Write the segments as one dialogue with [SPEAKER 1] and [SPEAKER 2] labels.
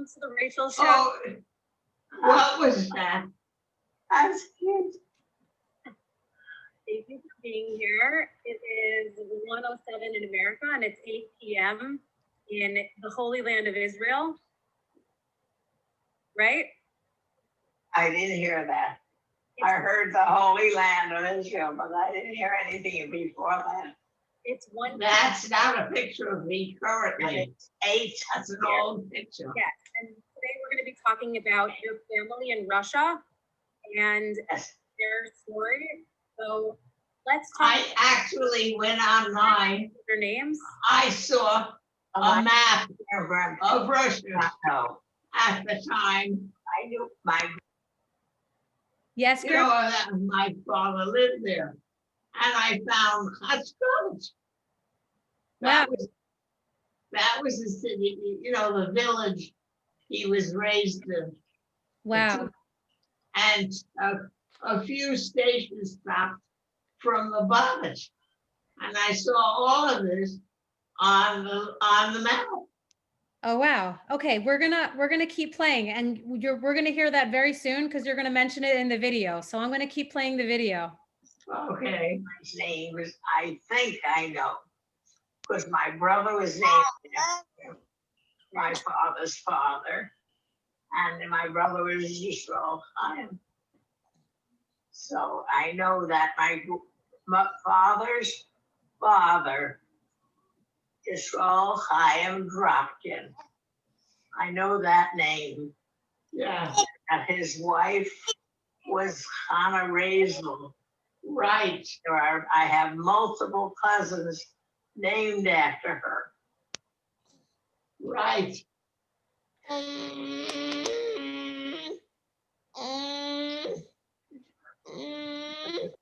[SPEAKER 1] welcome to the Rachel Show.
[SPEAKER 2] Oh, what was that?
[SPEAKER 3] I'm scared.
[SPEAKER 1] Thank you for being here. It is 1:07 in America and it's 8 p.m. in the Holy Land of Israel, right?
[SPEAKER 3] I didn't hear that. I heard the Holy Land of Israel, but I didn't hear anything before that.
[SPEAKER 1] It's one.
[SPEAKER 2] That's not a picture of me currently.
[SPEAKER 3] It's 8.
[SPEAKER 2] That's an old picture.
[SPEAKER 1] Yes, and today we're going to be talking about your family in Russia and
[SPEAKER 3] Yes.
[SPEAKER 1] their story. So let's talk
[SPEAKER 2] I actually went online.
[SPEAKER 1] about their names.
[SPEAKER 2] I saw a map of Russia
[SPEAKER 3] No,
[SPEAKER 2] at the time.
[SPEAKER 3] I knew my
[SPEAKER 1] Yes,
[SPEAKER 2] You know, that my father lived there. And I found Hutchcotch.
[SPEAKER 1] Wow.
[SPEAKER 2] That was the city, you know, the village he was raised in.
[SPEAKER 1] Wow.
[SPEAKER 2] And a few station stops from Lubavitch. And I saw all of this on the map.
[SPEAKER 4] Oh wow. Okay, we're gonna keep playing, and we're gonna hear that very soon because you're gonna mention it in the video. So I'm gonna keep playing the video.
[SPEAKER 2] Okay.
[SPEAKER 3] name was, I think I know, because my brother was named after my father's father, and my brother was Yisrael Chaim. So I know that my father's father, Yisrael Chaim Dropkin. I know that name.
[SPEAKER 2] Yeah.
[SPEAKER 3] And his wife was Hannah Razel.
[SPEAKER 2] Right.
[SPEAKER 3] I have multiple cousins named after her.
[SPEAKER 2] Right.
[SPEAKER 3] The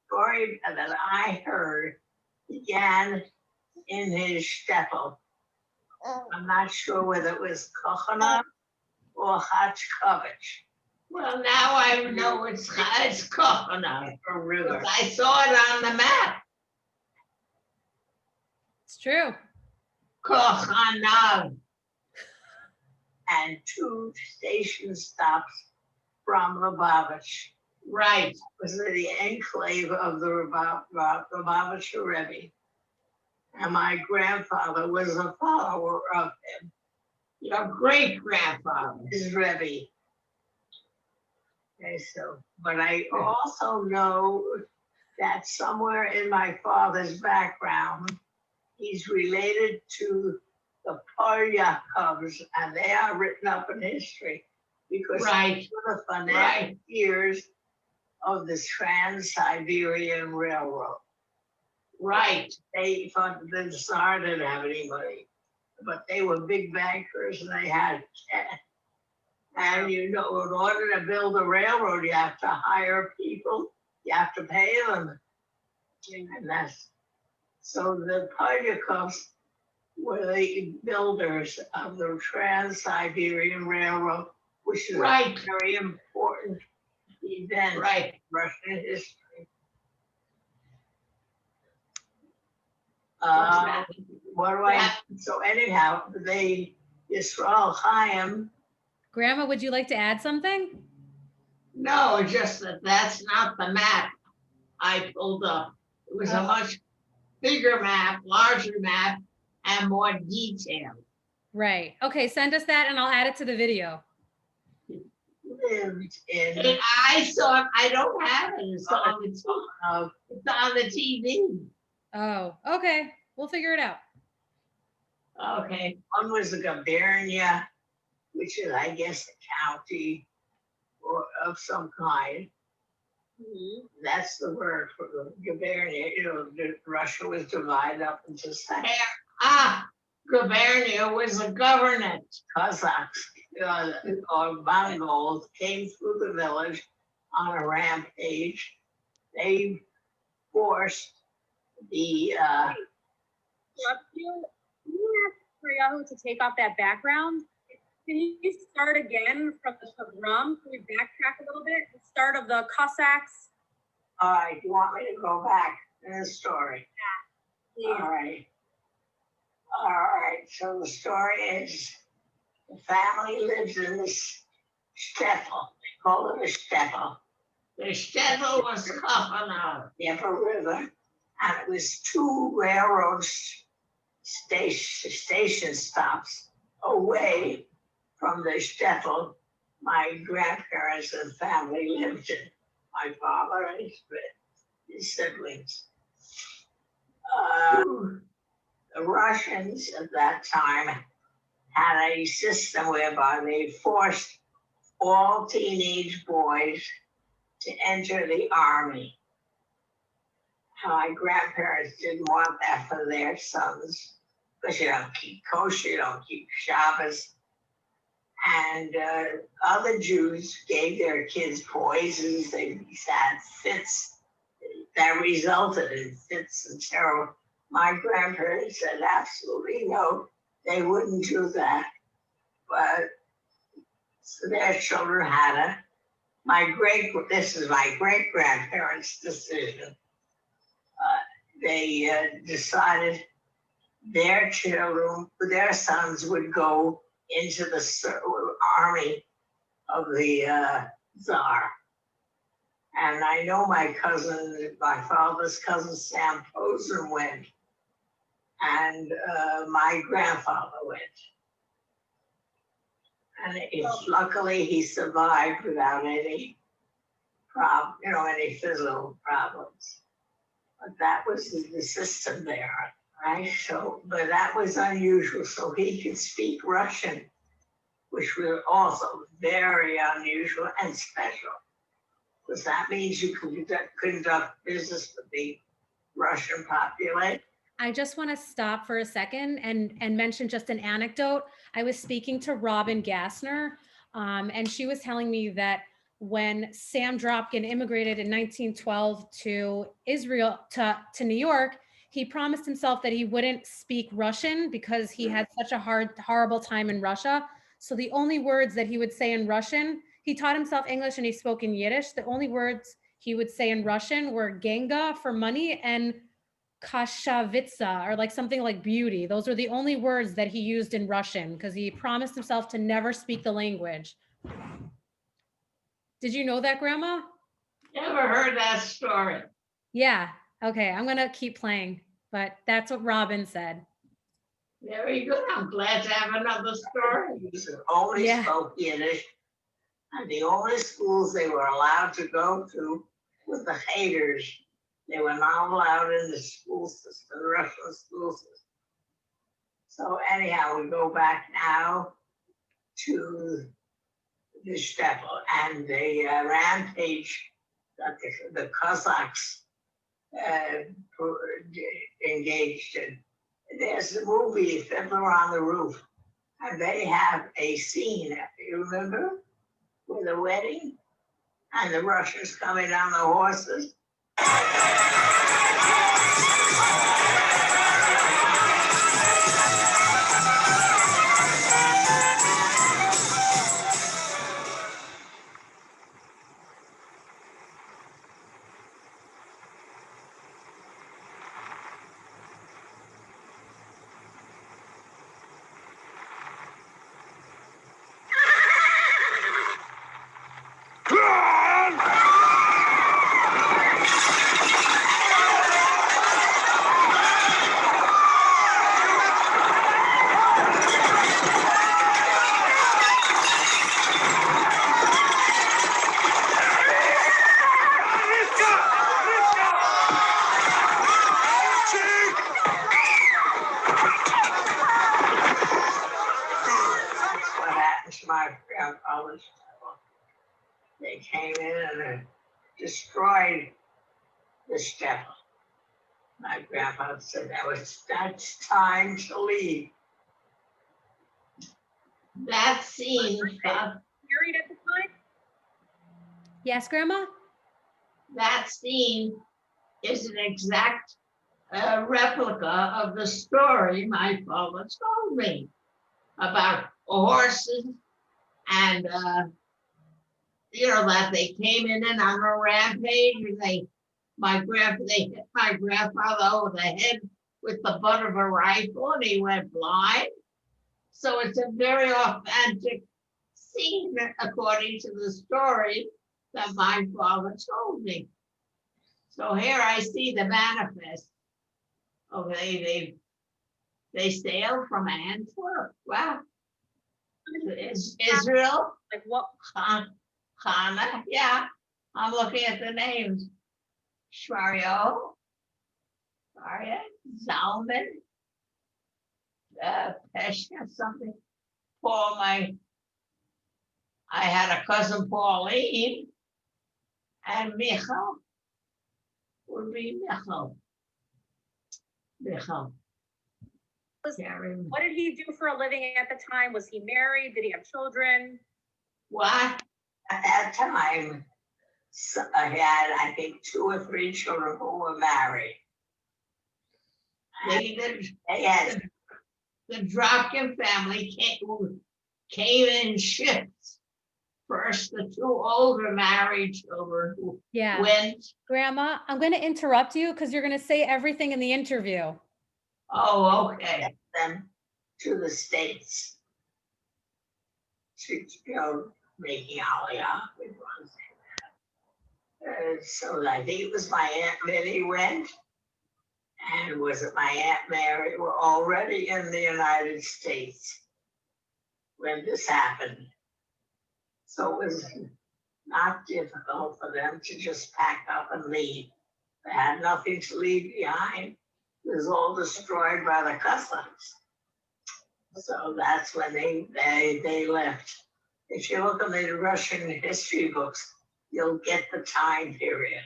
[SPEAKER 3] story that I heard began in his shtetl. I'm not sure whether it was Kochana or Hachkovich
[SPEAKER 2] Well, now I know it's Kochana.
[SPEAKER 3] or River.
[SPEAKER 2] I saw it on the map.
[SPEAKER 4] It's true.
[SPEAKER 2] Kochana.
[SPEAKER 3] And 2 station stops from Lubavitch.
[SPEAKER 2] Right.
[SPEAKER 3] It was the enclave of the Lubavitch Rebbe. And my grandfather was a follower of him,
[SPEAKER 2] Your great grandfather.
[SPEAKER 3] his Rebbe. Okay, so, but I also know that somewhere in my father's background, he's related to the Polyakovs, and they are written up in history because
[SPEAKER 2] Right.
[SPEAKER 3] they were the fanatic
[SPEAKER 2] Right.
[SPEAKER 3] years of the Trans-Siberian Railroad.
[SPEAKER 2] Right.
[SPEAKER 3] They thought the Tsar didn't have any money, but they were big bankers and they had cash. And you know, in order to build a railroad, you have to hire people, you have to pay them. And that's, so the Polyakovs were the builders of the Trans-Siberian Railroad, which is
[SPEAKER 2] Right.
[SPEAKER 3] a very important event in
[SPEAKER 2] Right.
[SPEAKER 3] Russian history. What do I, so anyhow, Yisrael Chaim,
[SPEAKER 4] Grandma, would you like to add something?
[SPEAKER 2] No, it's just that that's not the map I pulled up. It was a
[SPEAKER 4] Oh.
[SPEAKER 2] much bigger map, larger map, and more detailed.
[SPEAKER 4] Right. Okay, send us that and I'll add it to the video.
[SPEAKER 3] lived in,
[SPEAKER 2] And I saw it, I don't have it, it's on the TV.
[SPEAKER 4] Oh, okay. We'll figure it out.
[SPEAKER 2] Okay,
[SPEAKER 3] one was the Gubernia, which is, I guess, a county or of some kind. That's the word for the Gubernia. You know, Russia was divided up into sections.
[SPEAKER 2] Gubernia was a government.
[SPEAKER 3] Cossacks or Mongols came through the village on a rampage. They forced the
[SPEAKER 1] You ask Priyahu to take off that background. Can you start again from the pogrom? Can we backtrack a little bit? The start of the Cossacks.
[SPEAKER 3] all right, you want me to go back in the story?
[SPEAKER 1] Yeah.
[SPEAKER 3] All right. All right, so the story is The family lives in this shtetl. They call it a shtetl.
[SPEAKER 2] The shtetl was Kafana.
[SPEAKER 3] The Upper River, and it was two railroad station stops away from the shtetl my grandparents and family lived in. My father and his siblings. The Russians at that time had a system whereby they forced all teenage boys to enter the army. My grandparents didn't want that for their sons, because you don't keep kosher, you don't keep Shabbos. And other Jews gave their kids poisons, they had fits that resulted in fits and terrible. My grandparents said absolutely no, they wouldn't do that. But so their children had it. This is my great grandparents' decision. They decided their children, their sons would go into the army of the Tsar. And I know my father's cousin Sam Posen went, and my grandfather went. And luckily he survived without any any physical problems. But that was the system there, right? So, but that was unusual. So he could speak Russian, which was also very unusual and special, because that means you could conduct business with the Russian population.
[SPEAKER 4] I just want to stop for a second and mention just an anecdote. I was speaking to Robin Gassner, and she was telling me that when Sam Dropkin immigrated in 1912 to Israel, to New York, he promised himself that he wouldn't speak Russian because he had such a horrible time in Russia. So the only words that he would say in Russian, he taught himself English and he spoke in Yiddish. The only words he would say in Russian were genga for money and kashavitsa, or like something like beauty. Those were the only words that he used in Russian because he promised himself to never speak the language. Did you know that, Grandma?
[SPEAKER 2] Never heard that story.
[SPEAKER 4] Yeah. Okay. I'm going to keep playing, but that's what Robin said.
[SPEAKER 2] Very good. I'm glad to have another story.
[SPEAKER 3] He only spoke Yiddish, and the only schools they were allowed to go to were the haters. They were not allowed in the school system, the Russian school system. So anyhow, we go back now to the shtetl and the rampage that the Cossacks engaged in. There's a movie, Fiddler on the Roof, and they have a scene, you remember, with a wedding and the Russians coming on the horses. My grandfather's shtetl. They came in and destroyed the shtetl. My grandfather said that's time to leave.
[SPEAKER 2] That scene,
[SPEAKER 1] Married at the time?
[SPEAKER 4] Yes, Grandma?
[SPEAKER 2] that scene is an exact replica of the story my father told me about horses and that they came in and on a rampage and they hit my grandfather over the head with the butt of a rifle and he went blind. So it's a very authentic scene according to the story that my father told me. So here I see the manifest. Okay, they sailed from Antwerp. Wow. Israel,
[SPEAKER 1] Like what,
[SPEAKER 2] Hana, yeah. I'm looking at the names. Shmario, Maria, Zalman, Peshka, something. Paul, I had a cousin Pauline, and Michal would be Michal. Michal. Karen.
[SPEAKER 1] what did he do for a living at the time? Was he married? Did he have children?
[SPEAKER 2] What?
[SPEAKER 3] At that time, I had, I think, 2 or 3 children who were married.
[SPEAKER 2] They did.
[SPEAKER 3] They had,
[SPEAKER 2] The Dropkin family came in shifts. First, the 2 older married children who
[SPEAKER 4] Yeah.
[SPEAKER 2] went.
[SPEAKER 4] Grandma, I'm going to interrupt you because you're going to say everything in the interview.
[SPEAKER 2] Oh, okay.
[SPEAKER 3] them to the States to making Aliyah. We want to say that. So I think it was my Aunt Minnie went, and was it my Aunt Mary? Were already in the United States when this happened. So it was not difficult for them to just pack up and leave. They had nothing to leave behind. It was all destroyed by the Cossacks. So that's when they left. If you look in the Russian history books, you'll get the time period.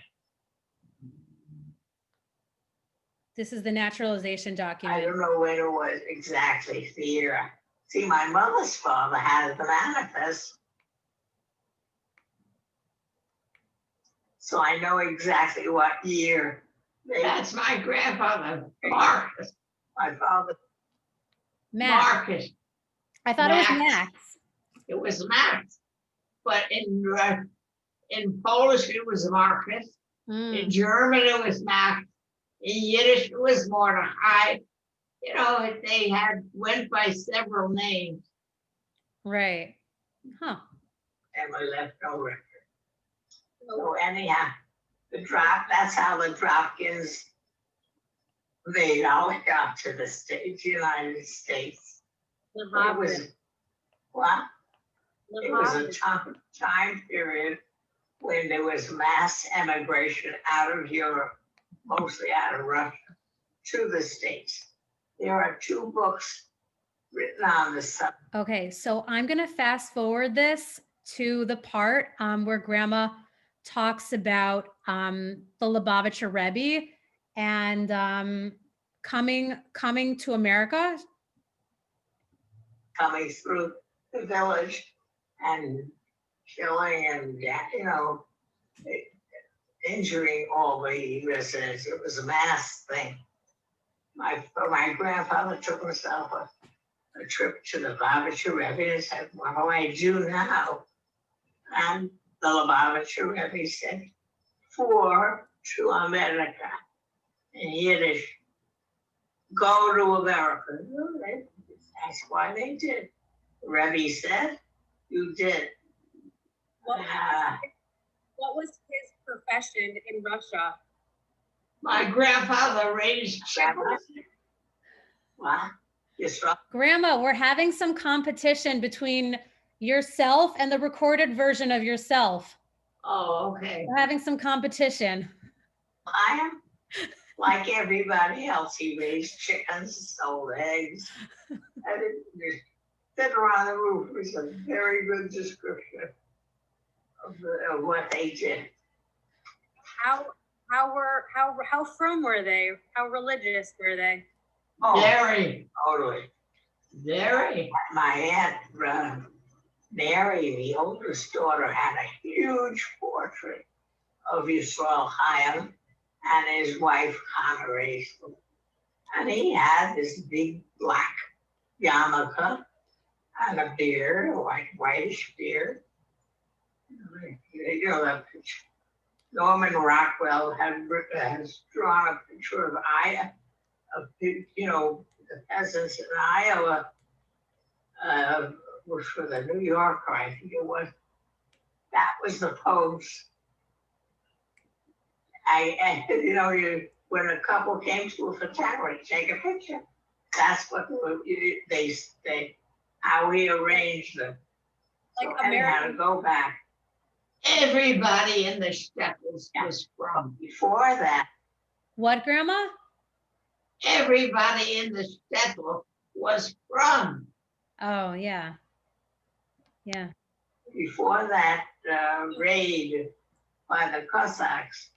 [SPEAKER 4] This is the naturalization
[SPEAKER 3] I
[SPEAKER 4] document.
[SPEAKER 3] don't know when it was exactly the year. See, my mother's father had the manifest. So I know exactly what year
[SPEAKER 2] That's my grandfather, Marcus.
[SPEAKER 3] my father.
[SPEAKER 4] Max.
[SPEAKER 2] Marcus.
[SPEAKER 4] I thought it was
[SPEAKER 2] Max.
[SPEAKER 4] Max.
[SPEAKER 2] It was Max. But in Polish, it was Marcus. In
[SPEAKER 4] Mm,
[SPEAKER 2] German, it was Max. In Yiddish, it was Mordechai. You know, they went by several names.
[SPEAKER 4] right. Huh.
[SPEAKER 3] And we left no record. So anyhow, that's how the Dropkins made all the way up to the States, United States.
[SPEAKER 1] The
[SPEAKER 3] It was,
[SPEAKER 1] Hobbit.
[SPEAKER 3] well,
[SPEAKER 1] The
[SPEAKER 3] it was a
[SPEAKER 1] Hobbit.
[SPEAKER 3] tough time period when there was mass emigration out of Europe, mostly out of Russia, to the States. There are 2 books written on the subject.
[SPEAKER 4] Okay, so I'm going to fast forward this to the part where Grandma talks about the Lubavitcher Rebbe and coming to America.
[SPEAKER 3] Coming through the village and killing and, injuring all the residents. It was a mass thing. My grandfather took himself a trip to the Lubavitcher Rebbe and said, what do I do now? And the Lubavitcher Rebbe said, for to America. In Yiddish, go to America. That's why they did. The Rebbe said, you did.
[SPEAKER 1] What was his profession in Russia?
[SPEAKER 2] My grandfather raised chickens.
[SPEAKER 3] What? Yisrael.
[SPEAKER 4] Grandma, we're having some competition between yourself and the recorded version of yourself.
[SPEAKER 2] Oh, okay.
[SPEAKER 4] We're having some competition.
[SPEAKER 3] I am like everybody else. He raised chickens, sold eggs. I didn't just sit around the roof was a very good description of what they did.
[SPEAKER 1] How from were they? How religious were they?
[SPEAKER 3] Oh,
[SPEAKER 2] Very,
[SPEAKER 3] totally.
[SPEAKER 2] very.
[SPEAKER 3] My aunt Mary, the oldest daughter, had a huge portrait of Yisrael Chaim and his wife Hannah Rachel. And he had this big black yarmulke and a beard, a whitish beard. That picture. Norman Rockwell has drawn a picture of Iowa, the peasants in Iowa was for the New Yorker, I think it was. That was the pose. When a couple came to a photographer to take a picture, that's what they how we arranged them.
[SPEAKER 1] Like
[SPEAKER 3] So anyhow, to
[SPEAKER 1] American,
[SPEAKER 3] go back,
[SPEAKER 2] Everybody in the Stepples was from.
[SPEAKER 3] before that,
[SPEAKER 4] What, Grandma?
[SPEAKER 2] Everybody in the Steppel was from.
[SPEAKER 4] Oh, yeah. Yeah.
[SPEAKER 3] before that raid by the Cossacks,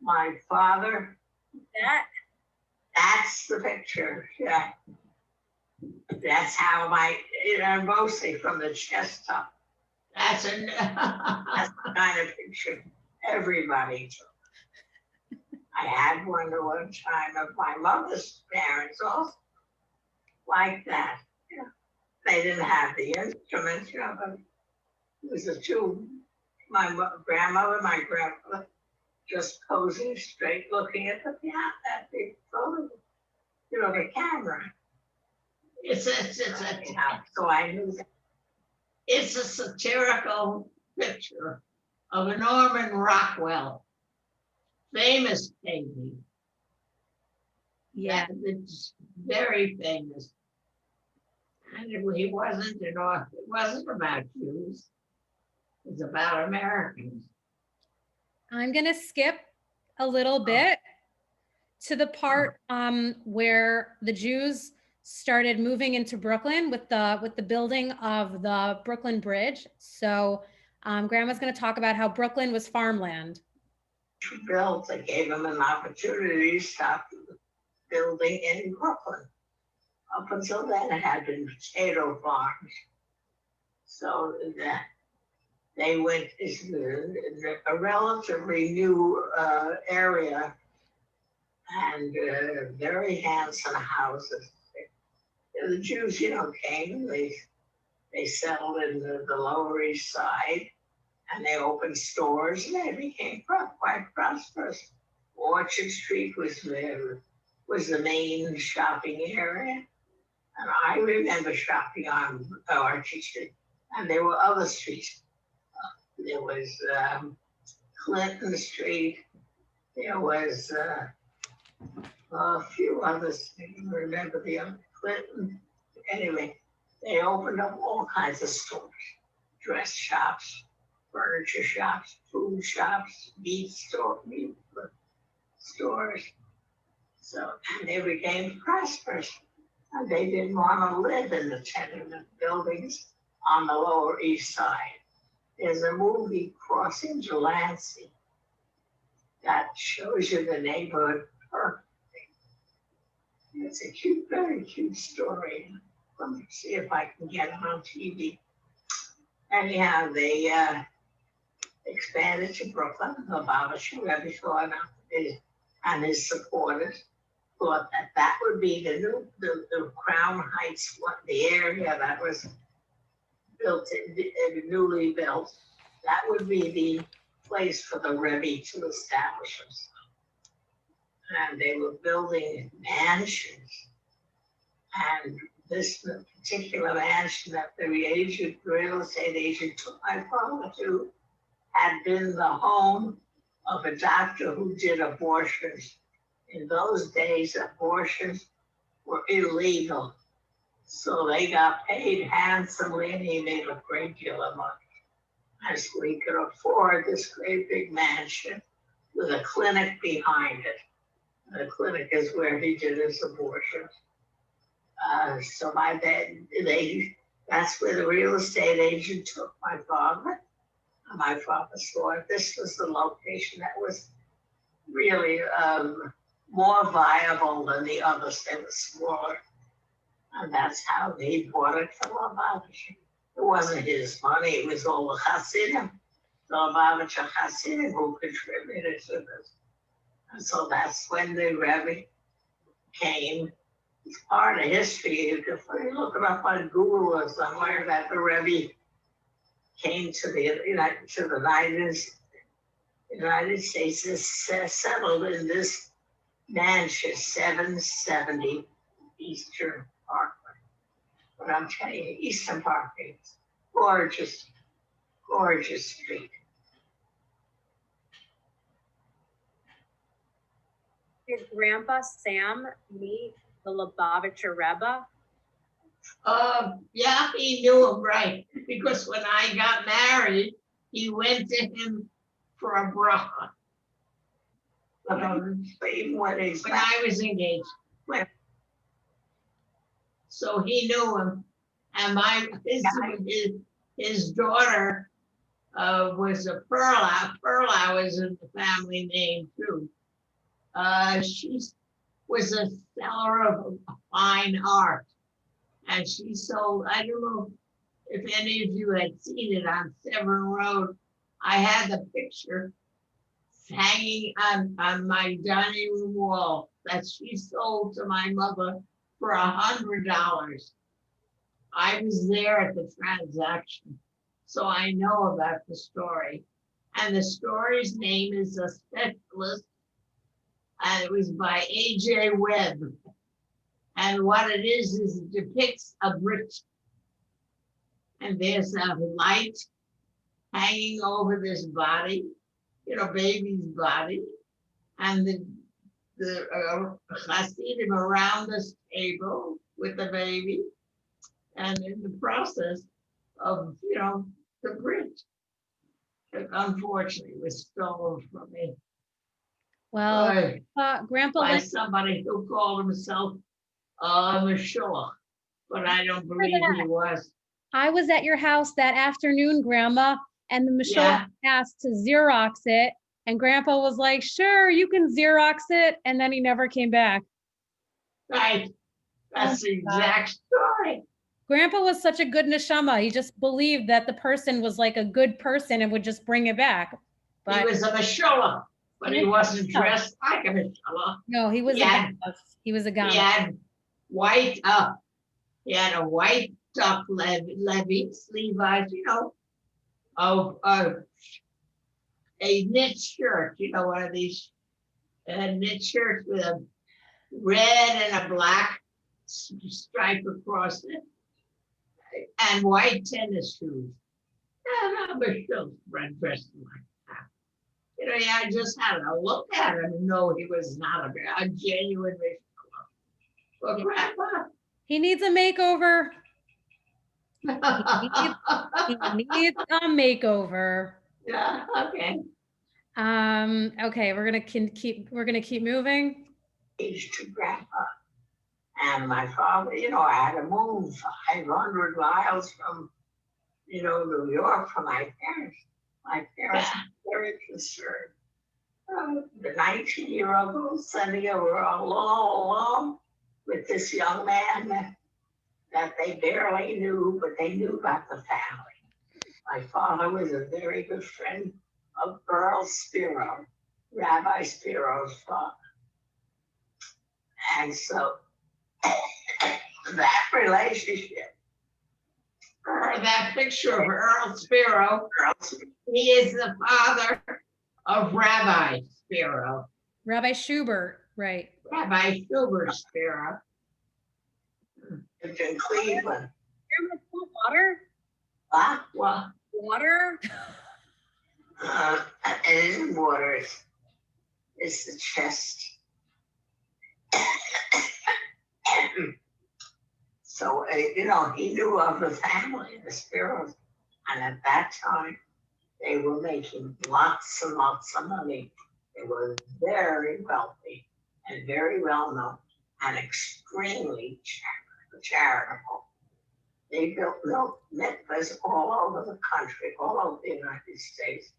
[SPEAKER 3] my father, that's the picture, yeah. That's how mostly from the chest up.
[SPEAKER 2] That's
[SPEAKER 3] That's the kind of picture everybody took. I had one at one time of my mother's parents also, like that. Yeah. They didn't have the instruments, but it was the two, my grandmother, my grandfather, just posing straight, looking at the piano, that big photo, the camera. So I knew that.
[SPEAKER 2] It's a satirical picture of Norman Rockwell, famous painting.
[SPEAKER 4] Yeah.
[SPEAKER 2] It's very famous. And it wasn't about Jews. It's about Americans.
[SPEAKER 4] I'm gonna skip a little bit to the part where the Jews started moving into Brooklyn with the building of the Brooklyn Bridge. So Grandma's gonna talk about how Brooklyn was farmland.
[SPEAKER 3] Built, they gave them an opportunity to stop building in Brooklyn. Up until then, it had been potato farms. So that they went, it's a relatively new area and very handsome houses. The Jews, came, they settled in the Lower East Side and they opened stores and they became quite prosperous. Orchard Street was the main shopping area. And I remember shopping on Orchard Street, and there were other streets. There was Clinton Street. There was a few others. I don't remember the other Clinton. Anyway, they opened up all kinds of stores, dress shops, furniture shops, food shops, meat stores. So, and they became prosperous. And they didn't want to live in the tenement buildings on the Lower East Side. There's a movie, Crossing Delancey, that shows you the neighborhood perfectly. It's a cute, very cute story. Let me see if I can get it on TV. Anyhow, they expanded to Brooklyn. Lubavitcher Rebbe thought and his supporters thought that would be the Crown Heights, the area that was built, newly built. That would be the place for the Rebbe to establish himself. And they were building mansions. And this particular mansion that the real estate agent took my father to had been the home of a doctor who did abortions. In those days, abortions were illegal. So they got paid handsomely and he made a great deal of money. And so he could afford this great big mansion with a clinic behind it. The clinic is where he did his abortions. So by then, that's where the real estate agent took my father. And my father thought this was the location that was really more viable than the others. They were smaller. And that's how he bought it from Lubavitcher. It wasn't his money, it was all the Hasidim, the Lubavitcher Hasidim who contributed to this. And so that's when the Rebbe came. It's part of history. You can look it up on Google or somewhere that the Rebbe came to the United States, is settled in this mansion, 770 Eastern Parkway. But I'm telling you, Eastern Parkway is gorgeous, gorgeous street.
[SPEAKER 1] Did Grandpa Sam meet the Lubavitcher Rebbe?
[SPEAKER 2] Yeah, he knew him, right, because when I got married, he went to him for a bracha.
[SPEAKER 3] Even when he's
[SPEAKER 2] When I was engaged. So he knew him, and his daughter was a Perla. Perla was in the family name too. She was a seller of fine art, and she sold. I don't know if any of you had seen it on Severn Road. I had the picture hanging on my dining room wall that she sold to my mother for $100. I was there at the transaction, so I know about the story. And the story's name is A Specialist, and it was by A.J. Webb. And what it is it depicts a bridge. And there's a light hanging over this body, baby's body, and the Hasidim around this table with the baby, and in the process of, the bridge. That unfortunately was stolen from me.
[SPEAKER 4] Well, Grandpa
[SPEAKER 2] by
[SPEAKER 4] Lynn,
[SPEAKER 2] somebody who called himself Meshuggah, but I don't believe he was.
[SPEAKER 4] I was at your house that afternoon, Grandma, and the Michelle asked to Xerox it, and Grandpa was like, "Sure, you can Xerox it," and then he never came back.
[SPEAKER 2] Right, that's the exact story.
[SPEAKER 4] Grandpa was such a good neshama. He just believed that the person was like a good person and would just bring it back. But
[SPEAKER 2] he was a Meshuggah, but he wasn't dressed like a Meshuggah.
[SPEAKER 4] No, he was a Ganav. He was a Ganav.
[SPEAKER 2] He had a white duck Levi's, of a knit shirt, one of these knit shirts with a red and a black stripe across it, and white tennis shoes. And I'm still dressed like that. I just had to look at him and know he was not a genuine Meshuggah. But Grandpa,
[SPEAKER 4] he needs a makeover. He needs a makeover.
[SPEAKER 2] Yeah, okay.
[SPEAKER 4] Okay, we're gonna keep moving.
[SPEAKER 3] To Grandpa and my father, I had to move 500 miles from, New York for my parents. My parents were very concerned. The 19-year-old sending her along with this young man that they barely knew, but they knew about the family. My father was a very good friend of Earl Spiro, Rabbi Spiro's father. And so that relationship.
[SPEAKER 2] That picture of Earl Spiro, he is the father of Rabbi Spiro.
[SPEAKER 4] Rabbi Schubert, right.
[SPEAKER 2] Rabbi Schubert Spiro.
[SPEAKER 3] It's in Cleveland.
[SPEAKER 1] Water?
[SPEAKER 3] Huh? What?
[SPEAKER 1] Water?
[SPEAKER 3] It isn't water. It's the chest. So, he knew of the family, the Spiros, and at that time, they were making lots and lots of money. They were very wealthy and very well known and extremely charitable. They built mikvahs all over the country, all over the United States,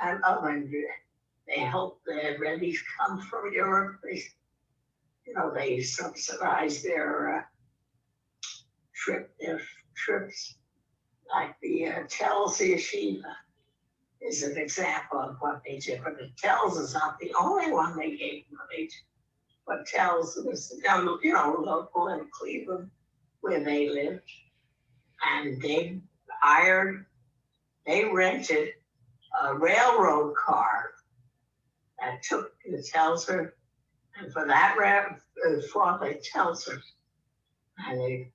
[SPEAKER 3] and they helped the Rebbe's come from Europe. They subsidized their trips, like the Telz Yeshiva is an example of what they did. But the Telz is not the only one they gave money to. But Telz was, local in Cleveland where they lived, and they rented a railroad car that took the Telzer, and for that Father Telzer And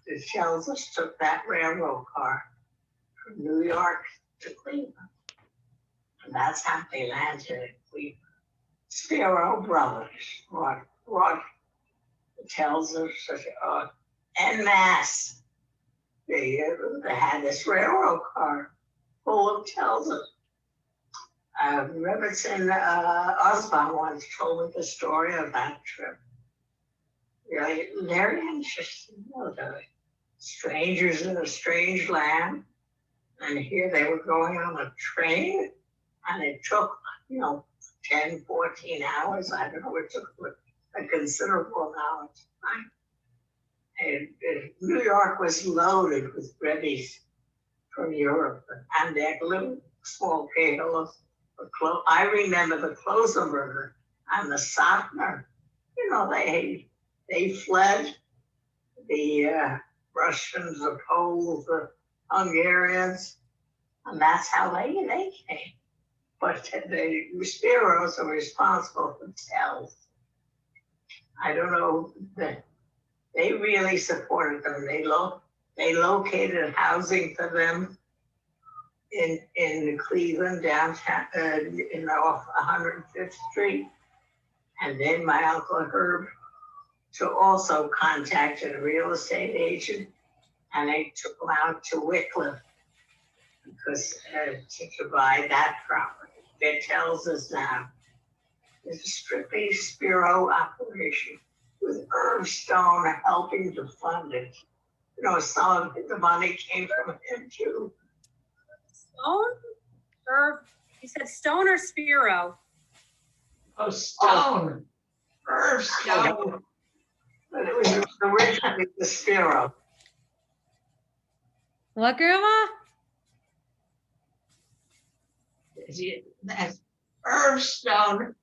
[SPEAKER 3] the Shells took that railroad car from New York to Cleveland. And that's how they landed in Cleveland. Spiro Brothers, Rod tells us, en masse, they had this railroad car full of Telsers. Robertson Osborne once told me the story of that trip. Really, very interesting. You know, the strangers in a strange land, and here they were going on a train, and it took, 10, 14 hours. I don't know, it took a considerable amount of time. And New York was loaded with brevies from Europe, and their little small tables. I remember the Klosenberger and the Sachner. They fled the Russians, the Poles, the Hungarians, and that's how they came. But the Spiros are responsible for Tells. I don't know that they really supported them. They located housing for them in Cleveland, downtown, off 105th Street. And then my Uncle Herb also contacted a real estate agent, and they took them out to Wycliffe because to buy that property. It tells us now it's a strictly Spiro operation with Irv Stone helping to fund it. Some of the money came from him too.
[SPEAKER 1] Stone? Irv? You said Stone or Spiro?
[SPEAKER 2] Oh, Stone. Irv Stone.
[SPEAKER 3] But it was originally the Spiro.
[SPEAKER 4] What, Grandma?
[SPEAKER 2] That's Irv Stone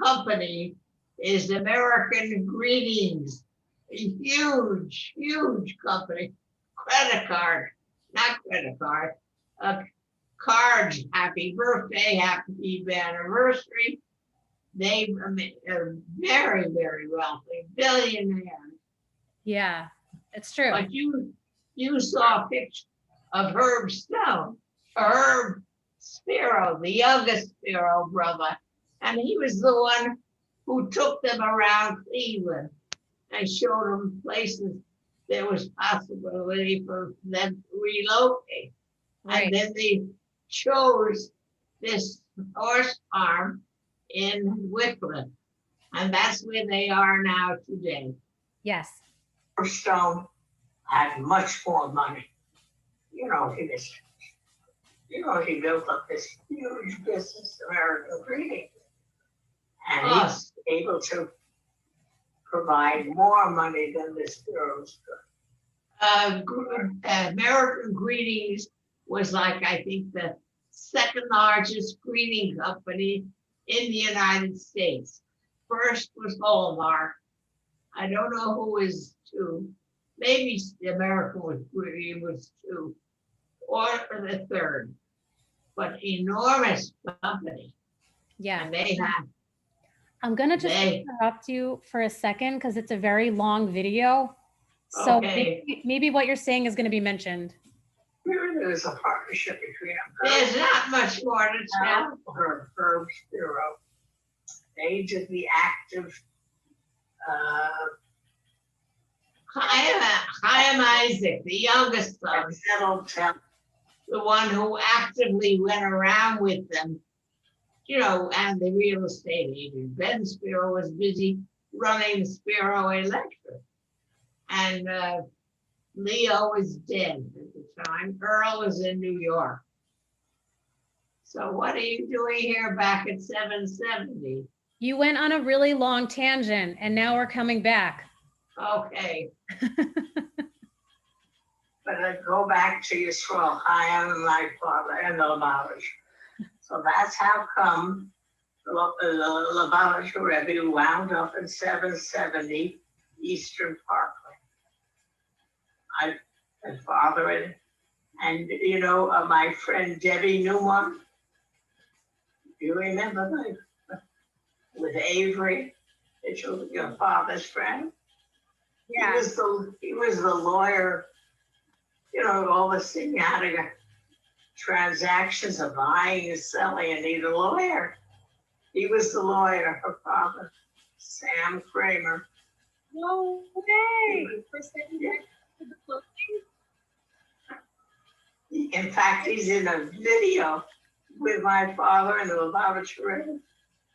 [SPEAKER 2] company is American Greetings, a huge, huge company. Cards, happy birthday, happy anniversary. They are very, very wealthy, billionaires.
[SPEAKER 4] Yeah, it's true.
[SPEAKER 2] But you saw a picture of Herb Stone, Herb Spiro, the youngest Spiro brother, and he was the one who took them around Cleveland and showed them places there was possibility for them to relocate.
[SPEAKER 4] Right.
[SPEAKER 2] And then they chose this horse farm in Wycliffe, and that's where they are now today.
[SPEAKER 4] Yes.
[SPEAKER 3] Stone had much more money. He built up this huge business, American Greetings, and he was able to provide more money than the Spiros could.
[SPEAKER 2] American Greetings was like, I think, the second largest greeting company in the United States. First was Hallmark. I don't know who is two. Maybe American was two, or the third. But enormous company.
[SPEAKER 4] Yeah.
[SPEAKER 2] And they have.
[SPEAKER 4] I'm gonna just interrupt you for a second because it's a very long video. So
[SPEAKER 2] Okay.
[SPEAKER 4] maybe what you're saying is going to be mentioned.
[SPEAKER 3] There's a partnership between them.
[SPEAKER 2] There's not much more to tell.
[SPEAKER 3] Herb Spiro. They did the active.
[SPEAKER 2] Chaim Isaac, the youngest son, the one who actively went around with them, and the real estate agent. Ben Spiro was busy running Spiro Electric. And Leo was dead at the time. Earl was in New York. So what are you doing here back at 770?
[SPEAKER 4] You went on a really long tangent and now we're coming back.
[SPEAKER 2] Okay.
[SPEAKER 3] But I go back to Yisrael Chaim and my father and the Lubavitch. So that's how come the Lubavitch Rebbe wound up in 770 Eastern Parkway. My father and my friend Debbie Newman. You remember with Avery, your father's friend?
[SPEAKER 1] Yeah.
[SPEAKER 3] He was the lawyer, you know, all the thing had to get transactions of buying and selling, and he's a lawyer. He was the lawyer, her father, Sam Kramer.
[SPEAKER 1] No way. For sitting next to the clothing?
[SPEAKER 3] In fact, he's in a video with my father and the Lubavitcher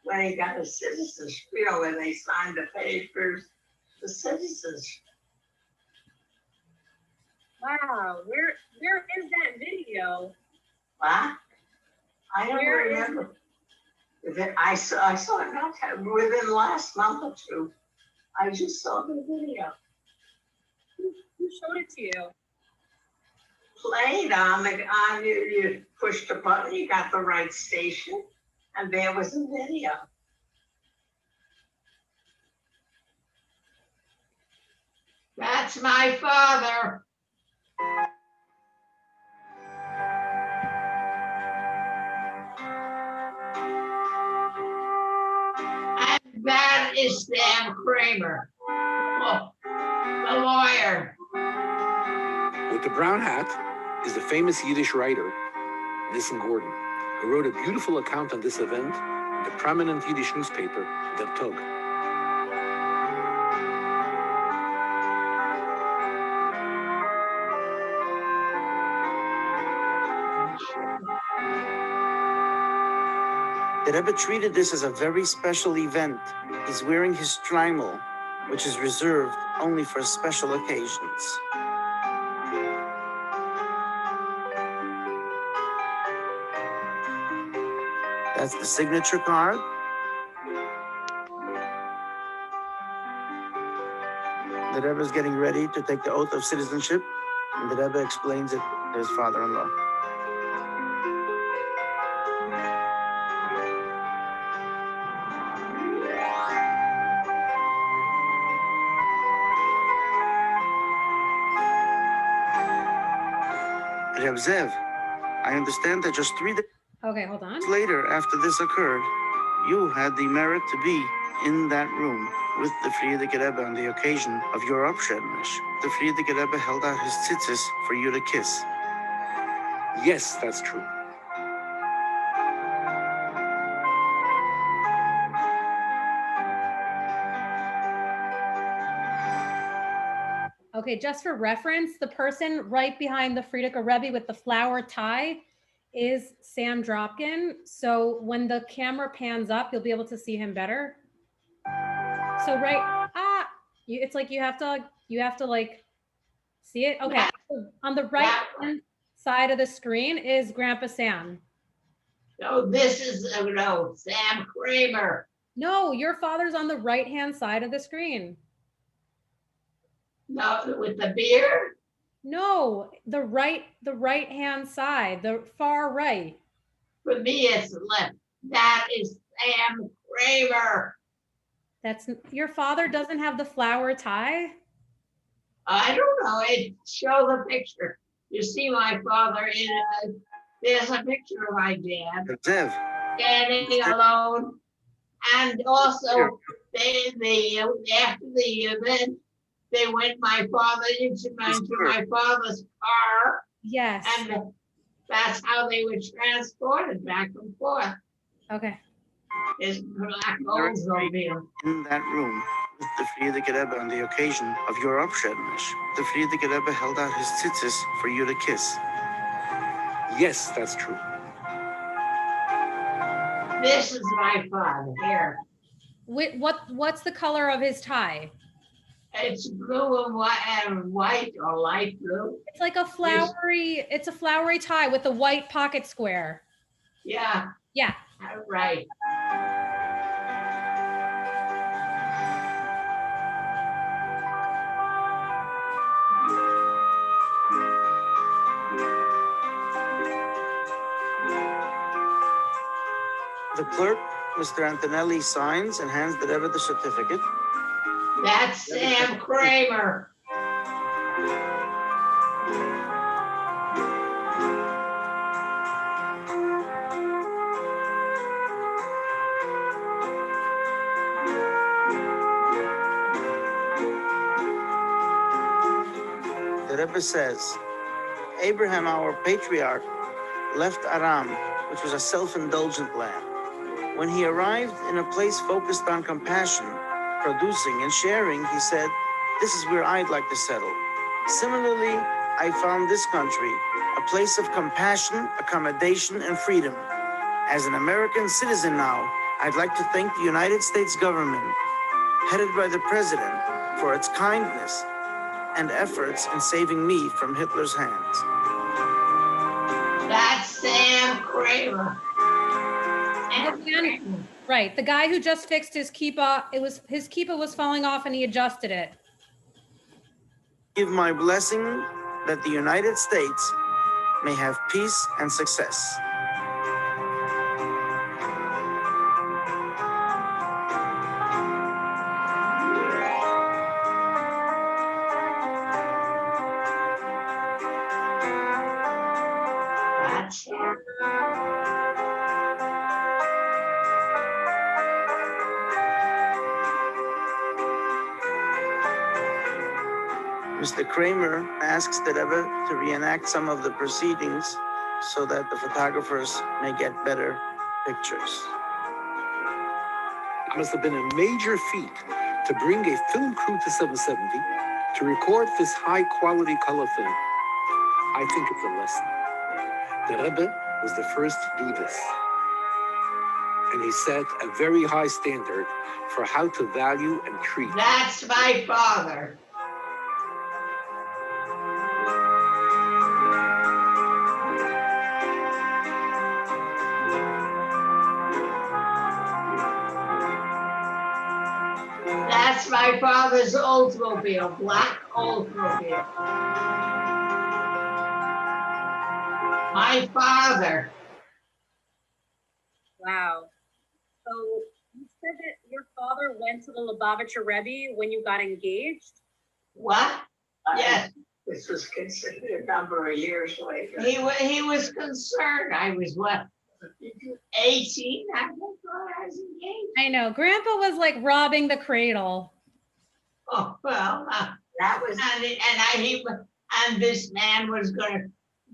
[SPEAKER 3] when he got his citizenship, you know, when they signed the papers, the citizenship.
[SPEAKER 1] Wow. Where is that video?
[SPEAKER 3] What? I don't
[SPEAKER 1] Where is-
[SPEAKER 3] remember. I saw it not within the last month or two. I just saw the video.
[SPEAKER 1] Who showed it to you?
[SPEAKER 3] Played on you pushed a button, you got the right station, and there was a video.
[SPEAKER 2] That's my father. And that is Sam Kramer, oh, the lawyer.
[SPEAKER 5] With the brown hat is the famous Yiddish writer, Nissen Gordon, who wrote a beautiful account on this event in the prominent Yiddish newspaper, Der Tog.
[SPEAKER 6] The Rebbe treated this as a very special event. He's wearing his shtreimel, which is reserved only for special occasions. That's the signature card. The Rebbe is getting ready to take the oath of citizenship, and the Rebbe explains it to his father-in-law. Reb Zev, I understand that just 3 days
[SPEAKER 4] Okay, hold on.
[SPEAKER 6] later after this occurred, you had the merit to be in that room with the Frierdiker Rebbe on the occasion of your Abschednish. The Frierdiker Rebbe held out his tzitzis for you to kiss.
[SPEAKER 5] Yes, that's true.
[SPEAKER 4] Okay, just for reference, the person right behind the Frierdiker Rebbe with the flower tie is Sam Dropkin. So when the camera pans up, you'll be able to see him better. So it's like you have to like see it. Okay, on the right hand side of the screen is Grandpa Sam.
[SPEAKER 2] No, this is, no, Sam Kramer.
[SPEAKER 4] No, your father's on the right hand side of the screen.
[SPEAKER 2] No, with the beard?
[SPEAKER 4] No, the right hand side, the far right.
[SPEAKER 2] For me, it's left. That is Sam Kramer.
[SPEAKER 4] That's your father doesn't have the flower tie.
[SPEAKER 2] I don't know. Show the picture. You see my father in there's a picture of my dad
[SPEAKER 6] Reb Zev,
[SPEAKER 2] standing alone. And also, after the event, they went my father's car,
[SPEAKER 4] Yes.
[SPEAKER 2] and that's how they were transported back and forth.
[SPEAKER 4] Okay.
[SPEAKER 2] His black Oldsmobile.
[SPEAKER 6] in that room with the Frierdiker Rebbe on the occasion of your Abschednish. The Frierdiker Rebbe held out his tzitzis for you to kiss.
[SPEAKER 5] Yes, that's true.
[SPEAKER 2] This is my father here.
[SPEAKER 4] What's the color of his tie?
[SPEAKER 2] It's blue and white or light blue.
[SPEAKER 4] It's like a flowery tie with a white pocket square.
[SPEAKER 2] Yeah.
[SPEAKER 4] Yeah.
[SPEAKER 2] Right.
[SPEAKER 6] The clerk, Mr. Antonelli, signs and hands the Rebbe the certificate.
[SPEAKER 2] That's Sam Kramer.
[SPEAKER 6] Rebbe says, Abraham, our patriarch, left Aram, which was a self-indulgent land. When he arrived in a place focused on compassion, producing and sharing, he said, this is where I'd like to settle. Similarly, I found this country a place of compassion, accommodation, and freedom. As an American citizen now, I'd like to thank the United States government, headed by the president, for its kindness and efforts in saving me from Hitler's hands.
[SPEAKER 2] That's Sam Kramer. Sam
[SPEAKER 4] The man-
[SPEAKER 2] Kramer.
[SPEAKER 4] Right, the guy who just fixed his kippah, his kippah was falling off and he adjusted it.
[SPEAKER 6] Give my blessing that the United States may have peace and success.
[SPEAKER 2] That's him.
[SPEAKER 6] Mr. Kramer asks the Rebbe to reenact some of the proceedings so that the photographers may get better pictures.
[SPEAKER 5] It must have been a major feat to bring a film crew to 770 to record this high quality color film. I think it's a lesson. The Rebbe was the first to do this. And he set a very high standard for how to value and treat.
[SPEAKER 2] That's my father. That's my father's Oldsmobile, black Oldsmobile. My father.
[SPEAKER 1] Wow. So you said that your father went to the Lubavitcher Rebbe when you got engaged?
[SPEAKER 2] What? Yes,
[SPEAKER 3] This was considered a number of years later.
[SPEAKER 2] he was concerned. I was what, 18? I think I was engaged.
[SPEAKER 4] I know, Grandpa was like robbing the cradle.
[SPEAKER 2] Oh, well,
[SPEAKER 3] That was,
[SPEAKER 2] and this man was gonna,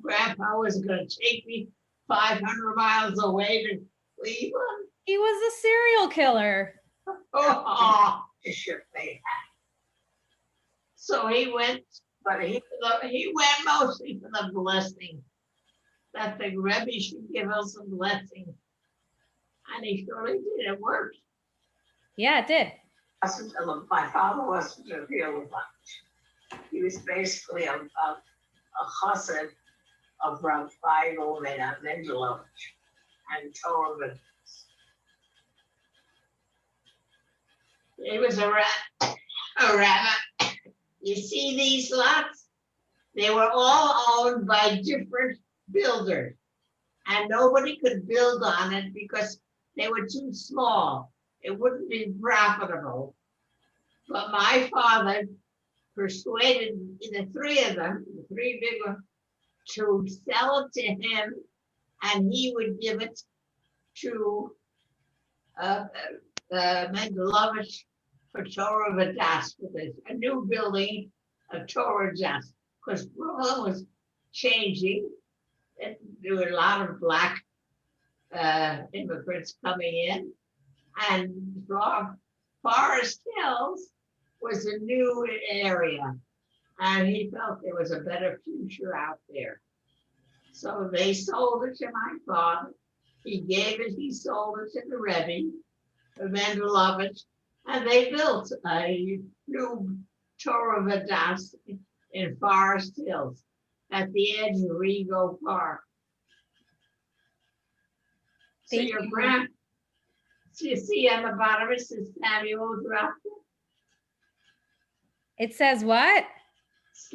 [SPEAKER 2] Grandpa was gonna take me 500 miles away to Cleveland.
[SPEAKER 4] He was a serial killer.
[SPEAKER 2] Oh,
[SPEAKER 3] Bishop May,
[SPEAKER 2] so he went,
[SPEAKER 3] but he,
[SPEAKER 2] he went mostly for the blessing. That the Rebbe should give us a blessing. And he surely did, it worked.
[SPEAKER 4] Yeah, it did.
[SPEAKER 3] wasn't, my father wasn't a real much. He was basically a chassid of Rav Feigl and Mendelovich and Torah.
[SPEAKER 2] He was a rabbi. You see these lots? They were all owned by different builders. And nobody could build on it because they were too small. It wouldn't be profitable. But my father persuaded the three of them, the three big ones, to sell it to him, and he would give it to Mendelovich for Torah Vadas, for this, a new building of Torah Vadas, because Brooklyn was changing. And there were a lot of black immigrants coming in, and Forest Hills was a new area, and he felt there was a better future out there. So they sold it to my father. He gave it, he sold it to the Rebbe, Mendelovich, and they built a new Torah Vadas in Forest Hills at the edge of Rego Park. So
[SPEAKER 4] Thank
[SPEAKER 2] your
[SPEAKER 4] you.
[SPEAKER 2] so you see on the bottom, it says Samuel Dropkin.
[SPEAKER 4] It says what?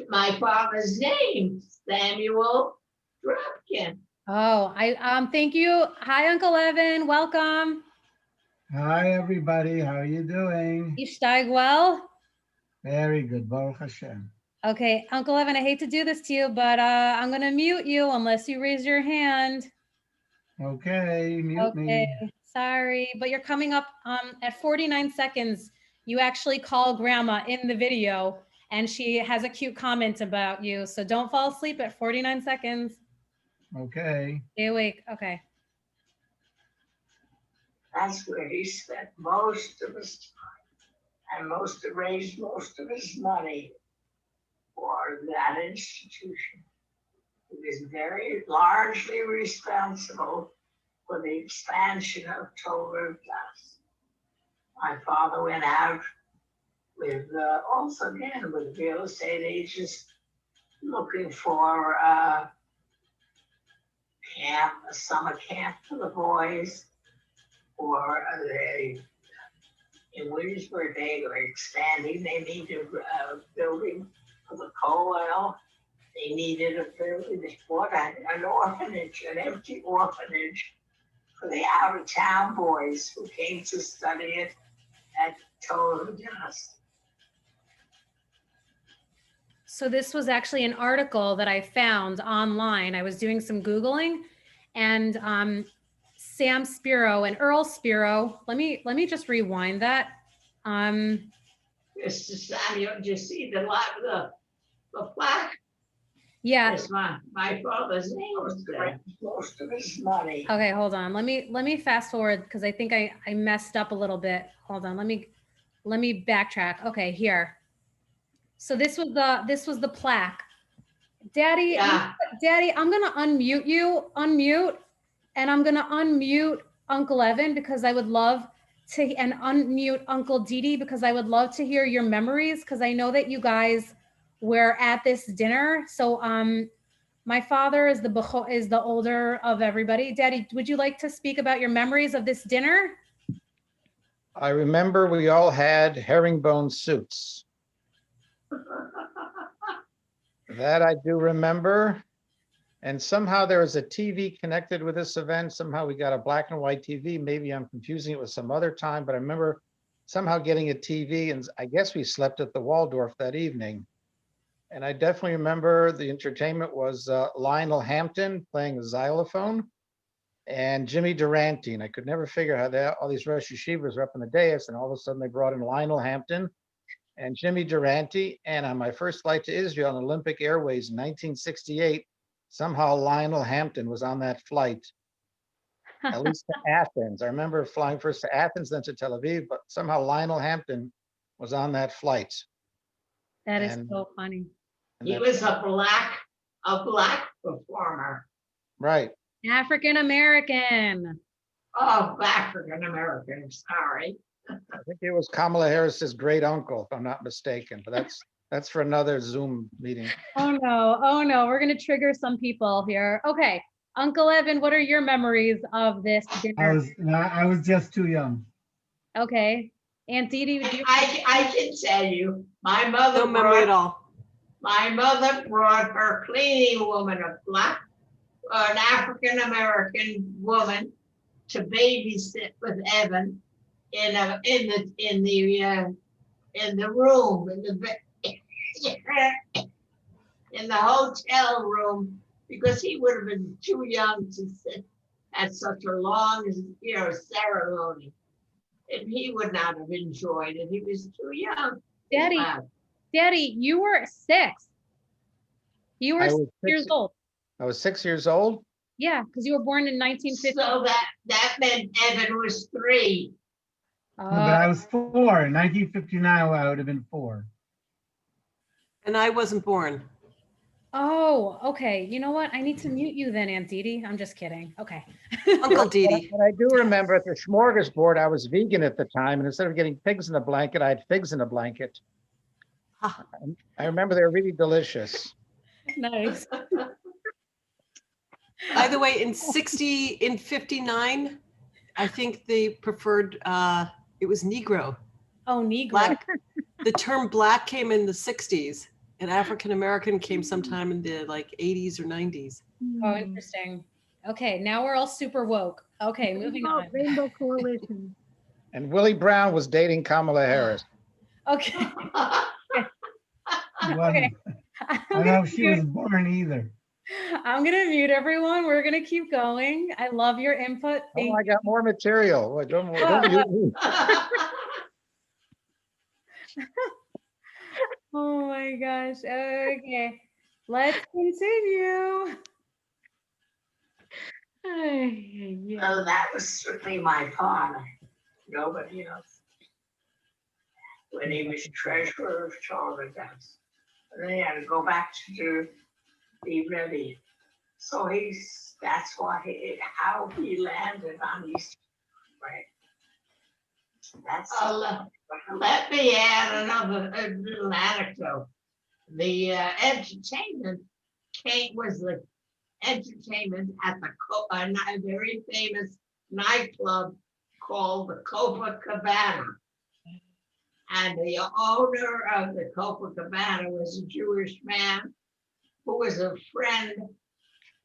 [SPEAKER 2] My father's name, Samuel Dropkin.
[SPEAKER 4] Oh, thank you. Hi, Uncle Evan. Welcome.
[SPEAKER 7] Hi, everybody. How are you doing?
[SPEAKER 4] You steig well?
[SPEAKER 7] Very good. Baruch Hashem.
[SPEAKER 4] Okay, Uncle Evan, I hate to do this to you, but I'm gonna mute you unless you raise your hand.
[SPEAKER 7] Okay, mute
[SPEAKER 4] Okay,
[SPEAKER 7] me.
[SPEAKER 4] sorry, but you're coming up at 49 seconds. You actually call grandma in the video and she has a cute comment about you. So don't fall asleep at 49 seconds.
[SPEAKER 7] Okay.
[SPEAKER 4] Stay awake. Okay.
[SPEAKER 3] That's where he spent most of his time and raised most of his money for that institution. He was very largely responsible for the expansion of Toll-Gas. My father went out with, also again, with real estate agents looking for a summer camp for the boys, or in Williamsburg, they were expanding. They needed a building for the coal oil. They needed a building. They bought an orphanage, an empty orphanage for the out-of-town boys who came to study it at Toll-Gas.
[SPEAKER 4] So this was actually an article that I found online. I was doing some Googling, and Sam Spiro and Earl Spiro. Let me just rewind that.
[SPEAKER 2] Mr. Samuel, did you see the plaque?
[SPEAKER 4] Yeah.
[SPEAKER 2] Yes, my father's name was there.
[SPEAKER 3] Most of his money.
[SPEAKER 4] Okay, hold on. Let me fast forward because I think I messed up a little bit. Hold on. Let me backtrack. Okay, here. So this was the plaque. Daddy,
[SPEAKER 2] Yeah.
[SPEAKER 4] Daddy, I'm gonna unmute, and I'm gonna unmute Uncle Evan because I would love to, and unmute Uncle Didi because I would love to hear your memories because I know that you guys were at this dinner. So my father is the older of everybody. Daddy, would you like to speak about your memories of this dinner?
[SPEAKER 8] I remember we all had herringbone suits. That I do remember. And somehow there was a TV connected with this event. Somehow we got a black and white TV. Maybe I'm confusing it with some other time, but I remember somehow getting a TV, and I guess we slept at the Waldorf that evening. And I definitely remember the entertainment was Lionel Hampton playing the xylophone and Jimmy Durante. And I could never figure how all these Rosh Yeshivas were up in the dais, and all of a sudden they brought in Lionel Hampton and Jimmy Durante. And on my first flight to Israel on Olympic Airways in 1968, somehow Lionel Hampton was on that flight, at least to Athens. I remember flying first to Athens, then to Tel Aviv, but somehow Lionel Hampton was on that flight.
[SPEAKER 4] That is
[SPEAKER 8] And-
[SPEAKER 4] so funny.
[SPEAKER 8] And
[SPEAKER 2] He
[SPEAKER 8] that-
[SPEAKER 2] was a black performer.
[SPEAKER 8] Right.
[SPEAKER 4] African American.
[SPEAKER 2] Oh, African American, sorry.
[SPEAKER 8] I think it was Kamala Harris's great uncle, if I'm not mistaken, but that's for another Zoom meeting.
[SPEAKER 4] Oh no, we're gonna trigger some people here. Okay, Uncle Evan, what are your memories of this dinner?
[SPEAKER 7] I was just too young.
[SPEAKER 4] Okay, Aunt Didi, would you?
[SPEAKER 2] I can tell you, my mother
[SPEAKER 9] No memory at
[SPEAKER 2] brought,
[SPEAKER 9] all.
[SPEAKER 2] my mother brought her cleaning woman, an African American woman, to babysit with Evan in the room, in the hotel room, because he would have been too young to sit at such a long, ceremony. And he would not have enjoyed it. He was too young.
[SPEAKER 4] Daddy, Daddy, you were 6. You were
[SPEAKER 8] I
[SPEAKER 4] 6
[SPEAKER 8] was
[SPEAKER 4] years
[SPEAKER 8] 6
[SPEAKER 4] old.
[SPEAKER 8] I was 6 years old.
[SPEAKER 4] Yeah, because you were born in 1950.
[SPEAKER 2] So that meant Evan was 3.
[SPEAKER 7] No, but I was 4. In 1959, I would have been 4.
[SPEAKER 9] And I wasn't born.
[SPEAKER 4] Oh, okay. You know what? I need to mute you then, Aunt Didi. I'm just kidding. Okay.
[SPEAKER 9] Uncle Didi.
[SPEAKER 8] But I do remember at the smorgasbord, I was vegan at the time, and instead of getting pigs in a blanket, I had figs in a blanket.
[SPEAKER 9] Ah.
[SPEAKER 8] I remember they were really delicious.
[SPEAKER 4] Nice.
[SPEAKER 9] By the way, in 59, I think they preferred, it was Negro.
[SPEAKER 4] Oh, Negro.
[SPEAKER 9] Black. The term black came in the 60s and African American came sometime in the 80s or 90s.
[SPEAKER 4] Oh, interesting. Okay, now we're all super woke. Okay, moving on.
[SPEAKER 10] Rainbow Coalition.
[SPEAKER 8] And Willie Brown was dating Kamala Harris.
[SPEAKER 4] Okay.
[SPEAKER 7] She wasn't. I don't know if she was born either.
[SPEAKER 4] I'm gonna mute everyone. We're gonna keep going. I love your input.
[SPEAKER 8] Oh,
[SPEAKER 4] Thank
[SPEAKER 8] I got more material. Wait, don't mute me.
[SPEAKER 4] Oh my gosh. Okay. Let's continue.
[SPEAKER 3] So that was strictly my father, nobody else. When he was treasurer of Charlotte House. And then he had to go back to be ready. So that's how he landed on East, right? That's.
[SPEAKER 2] Let me add another little anecdote. The entertainment was the entertainment at a very famous nightclub called the Copacabana. And the owner of the Copacabana was a Jewish man who was a friend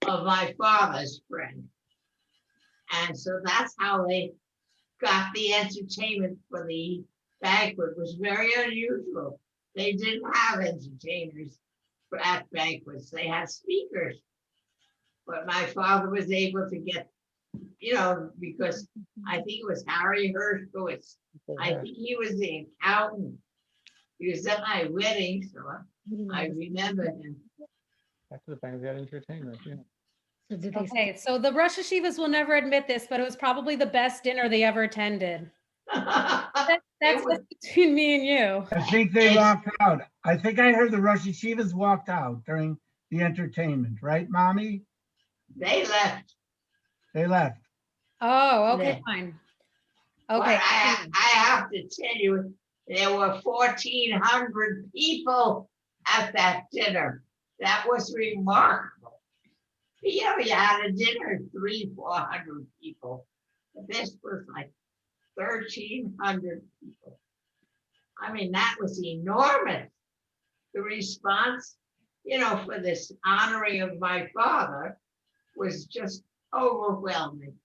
[SPEAKER 2] of my father's friend. And so that's how they got the entertainment for the banquet. It was very unusual. They didn't have entertainers at banquets. They had speakers. But my father was able to get, because I think it was Harry Hershkowitz. I think he was the accountant. He was at my wedding, so I remember him.
[SPEAKER 8] Back to the bank, we got entertainment, yeah.
[SPEAKER 10] So did they
[SPEAKER 4] Okay, so the Rosh Hashivas will never admit this, but it was probably the best dinner they ever attended. That's
[SPEAKER 2] was-
[SPEAKER 4] just between me and you.
[SPEAKER 7] I think they walked out. I think I heard the Rosh Hashivas walked out during the entertainment, right, Mommy?
[SPEAKER 2] They left.
[SPEAKER 7] They left.
[SPEAKER 4] Oh, okay,
[SPEAKER 2] Yeah.
[SPEAKER 4] fine.
[SPEAKER 2] But
[SPEAKER 4] Okay.
[SPEAKER 2] I have to tell you, there were 1,400 people at that dinner. That was remarkable. You had a dinner of 300-400 people. This was like 1,300 people. I mean, that was enormous. The response, for this honoring of my father was just overwhelming.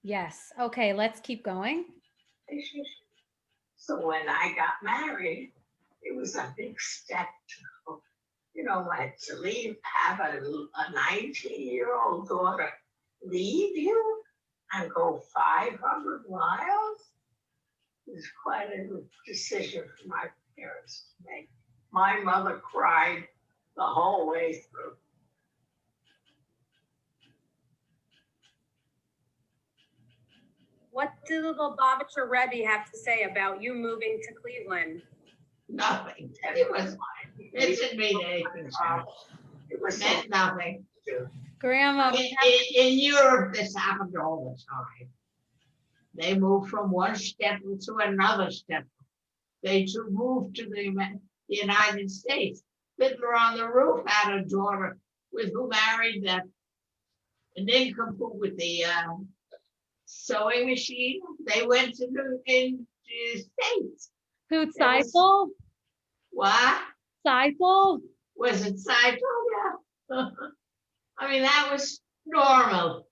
[SPEAKER 4] Yes. Okay, let's keep going.
[SPEAKER 3] So when I got married, it was a big step like to have a 19-year-old daughter leave you and go 500 miles. It was quite a decision for my parents to make. My mother cried the whole way through.
[SPEAKER 1] What did the Lubavitcher Rebbe have to say about you moving to Cleveland?
[SPEAKER 2] Nothing. It didn't mean anything. It meant nothing.
[SPEAKER 4] Grandma.
[SPEAKER 2] In Europe, this happened all the time. They moved from one step to another step. They moved to the United States. Fiddler on the Roof had a daughter with who married that an nincompoop with the sewing machine. They went to the States.
[SPEAKER 4] Who, Seifel?
[SPEAKER 2] What?
[SPEAKER 4] Seifel?
[SPEAKER 2] Was it Seifel? Yeah. I mean, that was normal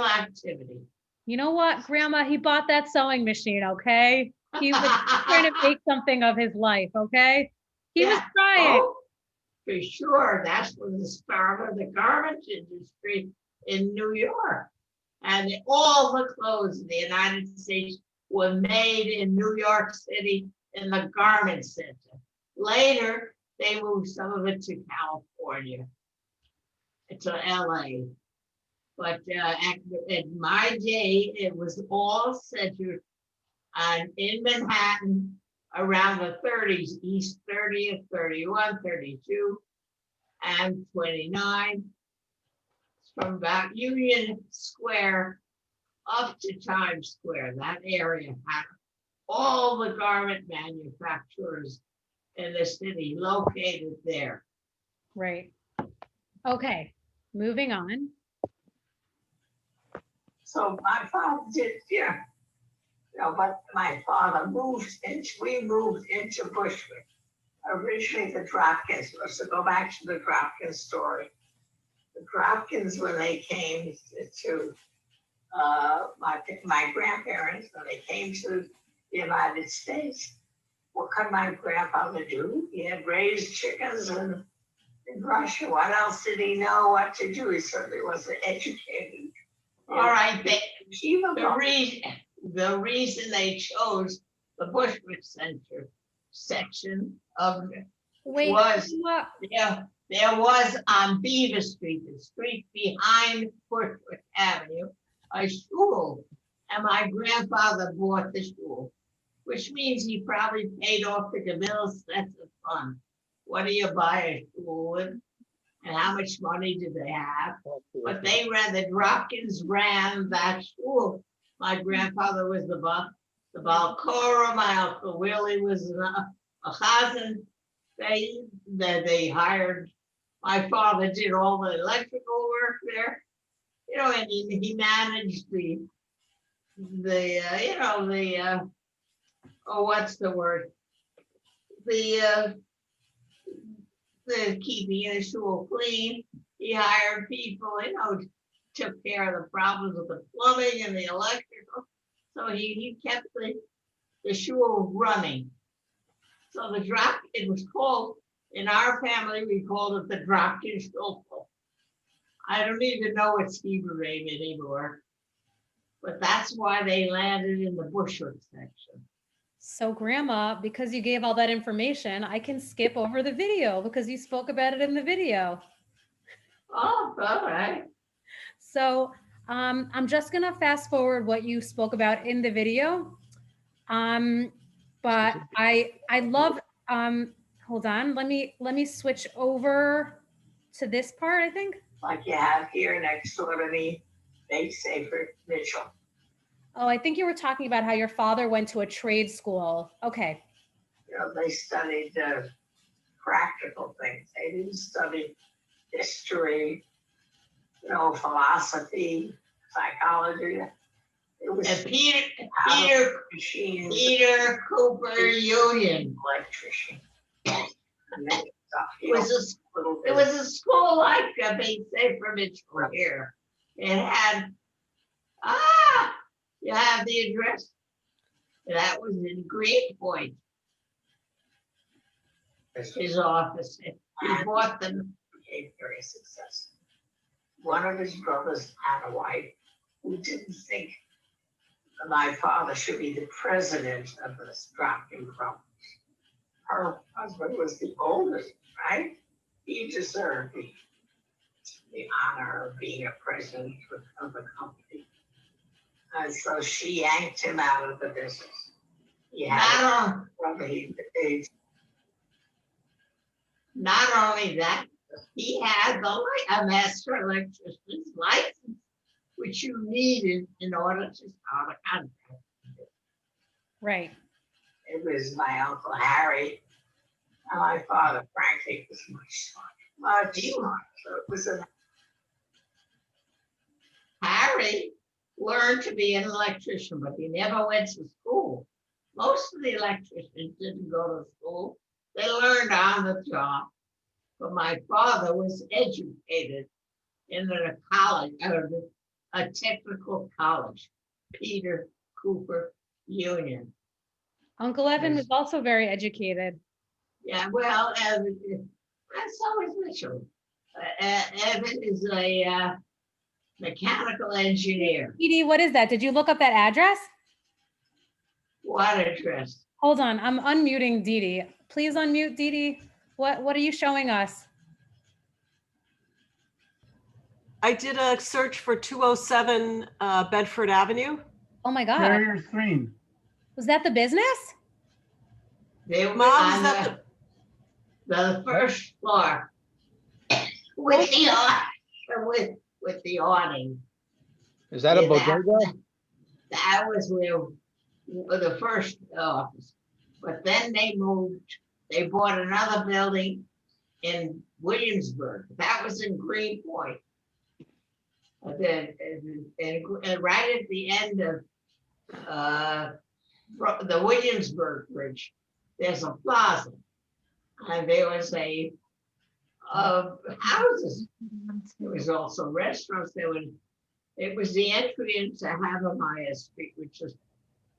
[SPEAKER 2] activity.
[SPEAKER 4] You know what, Grandma? He bought that sewing machine, okay? He was trying to make something of his life, okay? He was trying.
[SPEAKER 2] Oh, for sure. That was the start of the garment industry in New York. And all the clothes in the United States were made in New York City in the garment center. Later, they moved some of it to California, to LA. But in my day, it was all centered in Manhattan around the 30s, East 30th, 31, 32, and 29. From about Union Square up to Times Square, that area had all the garment manufacturers in the city located there.
[SPEAKER 4] Right. Okay, moving on.
[SPEAKER 3] So my father did, but my father we moved into Bushwick. Originally the Dropkins, so go back to the Dropkins story. The Dropkins, when they came to my grandparents, when they came to the United States, what could my grandfather do? He had raised chickens in Russia. What else did he know what to do? He certainly wasn't educated.
[SPEAKER 2] All right, the reason they chose the Bushwick Center section of,
[SPEAKER 4] Wait,
[SPEAKER 2] Was-
[SPEAKER 4] what?
[SPEAKER 2] there was on Beaver Street, the street behind Bushwick Avenue, a shul. And my grandfather bought the shul, which means he probably paid off the Gamil sets of fund. What do you buy a shul with? And how much money did they have? But they ran, the Dropkins ran that shul. My grandfather was the Balcora, my Uncle Willie was a chazan. They hired, my father did all the electrical work there. You know, and he managed oh, what's the word? The keeping the shul clean. He hired people, you know, took care of the problems with the plumbing and the electrical. So he kept the shul running. So it was called, in our family, we called it the Dropkin Shul. I don't even know its Hebrew name anymore. But that's why they landed in the Bushwick section.
[SPEAKER 4] So Grandma, because you gave all that information, I can skip over the video because you spoke about it in the video.
[SPEAKER 2] Oh, all right.
[SPEAKER 4] So I'm just gonna fast forward what you spoke about in the video. But I love, hold on, let me switch over to this part, I think.
[SPEAKER 3] Like you have here next door to me, Bay Safer Mitchell.
[SPEAKER 4] Oh, I think you were talking about how your father went to a trade school. Okay.
[SPEAKER 3] You know, they studied practical things. They didn't study history, you know, philosophy, psychology. It was
[SPEAKER 2] And Peter
[SPEAKER 3] machines,
[SPEAKER 2] Cooper Union.
[SPEAKER 3] electrician. And that stuff,
[SPEAKER 2] It
[SPEAKER 3] you know,
[SPEAKER 2] was a
[SPEAKER 3] little
[SPEAKER 2] It
[SPEAKER 3] bit.
[SPEAKER 2] was a school like Bay Safer Mitchell here. It had, you have the address. That was in Greenpoint, his office. He bought them.
[SPEAKER 3] Became very successful. One of his brothers had a wife who didn't think that my father should be the president of the Dropkin Club. Her husband was the oldest, right? He deserved the honor of being a president of the company. And so she yanked him out of the business. He had
[SPEAKER 2] Not
[SPEAKER 3] a brother,
[SPEAKER 2] Not only that, he had a master electrician's license, which you needed in order to start a contract.
[SPEAKER 4] Right.
[SPEAKER 3] It was my Uncle Harry. And my father, frankly, was much smarter. Much smarter. So it was
[SPEAKER 2] Harry learned to be an electrician, but he never went to school. Most of the electricians didn't go to school. They learned on the job. But my father was educated in a college, a technical college, Peter Cooper Union.
[SPEAKER 4] Uncle Evan was also very educated.
[SPEAKER 2] Yeah, well, Evan, and so is Mitchell. Evan is a mechanical engineer.
[SPEAKER 4] Edie, what is that? Did you look up that address?
[SPEAKER 2] What address?
[SPEAKER 4] Hold on, I'm unmuting Dee Dee. Please unmute Dee Dee. What are you showing us?
[SPEAKER 9] I did a search for 207 Bedford Avenue.
[SPEAKER 4] Oh my
[SPEAKER 7] Share
[SPEAKER 4] God.
[SPEAKER 7] your screen.
[SPEAKER 4] Was that the business?
[SPEAKER 2] They were
[SPEAKER 9] Mom,
[SPEAKER 2] on
[SPEAKER 9] is that
[SPEAKER 2] the first floor with the with the awning.
[SPEAKER 8] Is that a
[SPEAKER 2] Yeah,
[SPEAKER 8] bodega?
[SPEAKER 2] That was where the first office. But then they moved. They bought another building in Williamsburg. That was in Greenpoint. And then, and right at the end of the Williamsburg Bridge, there's a plaza, and there was a houses. There was also restaurants. It was the entry into Havemeyer Street, which is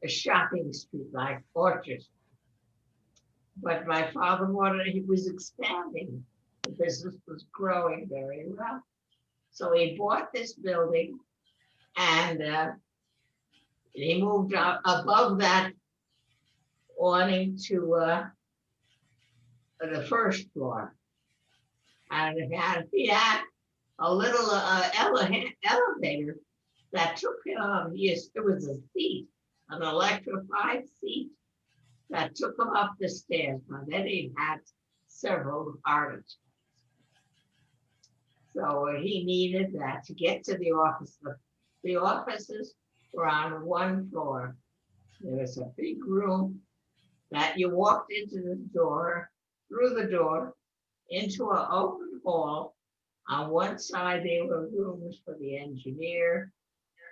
[SPEAKER 2] a shopping street like Orchard. But my father he was expanding. The business was growing very well. So he bought this building and he moved out above that awning to the first floor. And he had a little elevator that took him, it was a seat, an electrified seat that took him up the stairs. Now then he had several artists. So he needed that to get to the office. The offices were on one floor. There was a big room that you walked into the door, through the door, into an open hall. On one side, there were rooms for the engineer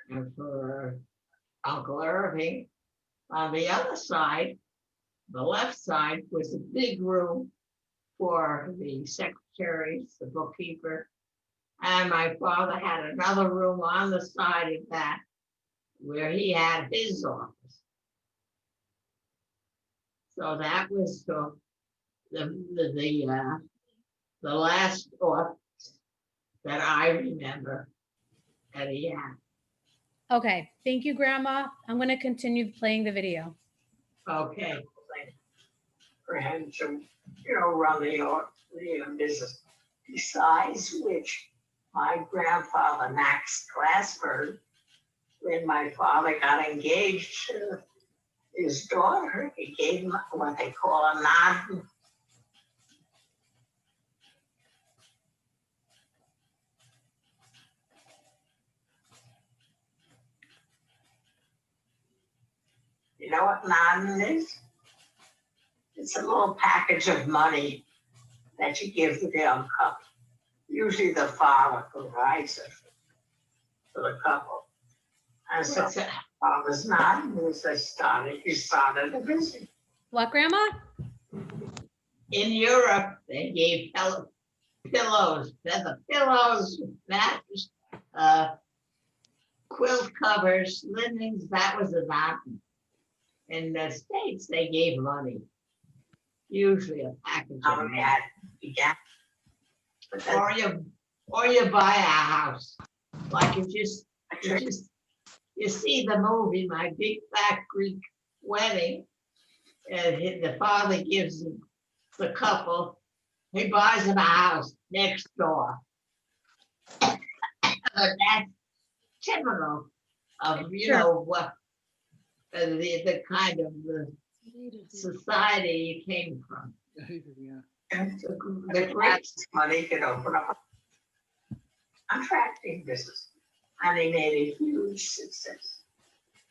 [SPEAKER 2] and for Uncle Irving. On the other side, the left side, was a big room for the secretaries, the bookkeeper. And my father had another room on the side of that where he had his office. So that was the last office that I remember that he had.
[SPEAKER 4] Okay, thank you, Grandma. I'm going to continue playing the video.
[SPEAKER 2] Okay.
[SPEAKER 3] For him to, run the business. Besides which, my grandfather, Max Glassberg, when my father got engaged to his daughter, he gave him what they call a nod. You know what nodin is? It's a little package of money that you give the young couple. Usually the father provides it for the couple. And so father's nodin is he started a business.
[SPEAKER 4] What, Grandma?
[SPEAKER 2] In Europe, they gave pillows, feather pillows, mattress, quilt covers, linens. That was a nod. In the States, they gave money, usually a package of money. Or you buy a house. Like you see the movie, My Big Fat Greek Wedding, and the father gives the couple, he buys them a house next door. But that's typical of, what the kind of the society you came from.
[SPEAKER 3] The great money could open up a contracting business, and he made a huge success.